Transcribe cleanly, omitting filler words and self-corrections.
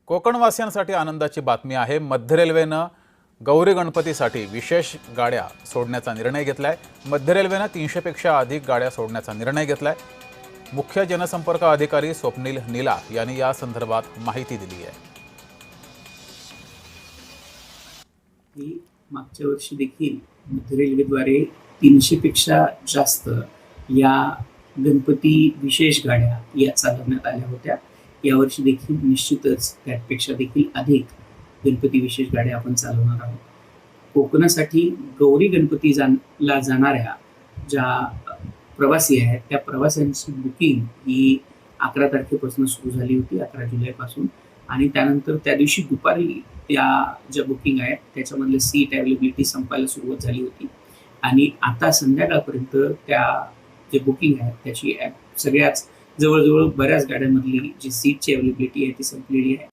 कोकणवासियांसाठी आनंदाची बातमी आहे। मध्य रेल्वेनं गौरी गणपतीसाठी विशेष गाड्या सोडण्याचा निर्णय घेतलाय। मध्य रेल्वेनं 300 पेक्षा अधिक गाड्या सोडण्याचा निर्णय घेतलाय। मुख्य जनसंपर्क अधिकारी स्वप्नील नीला यांनी या संदर्भात माहिती दिली आहे। मागच्या वर्षी देखील मध्य रेल्वेद्वारे 300 पेक्षा जास्त या गणपती विशेष गाड्या या चालवण्यात आल्या होत्या। यावर्षी देखील निश्चितच त्यापेक्षा देखील अधिक गणपती विशेष गाड्या आपण चालवणार आहोत। कोकणासाठी गौरी गणपतीला जाणाऱ्या ज्या प्रवासी आहेत त्या प्रवाशांची बुकिंग ही 11 तारखेपासून सुरू झाली होती, 11 जुलैपासून, आणि त्यानंतर त्या दिवशी दुपारी त्या ज्या बुकिंग आहेत त्याच्यामधले सीट अवेलेबिलिटी संपायला सुरुवात झाली होती आणि आता संध्याकाळपर्यंत त्या जे बुकिंग आहे त्याची सगळ्याच जवळजवळ बऱ्याच गाड्यांमधली जी सीटची अवेलेबिलिटी आहे ती संपलेली आहे।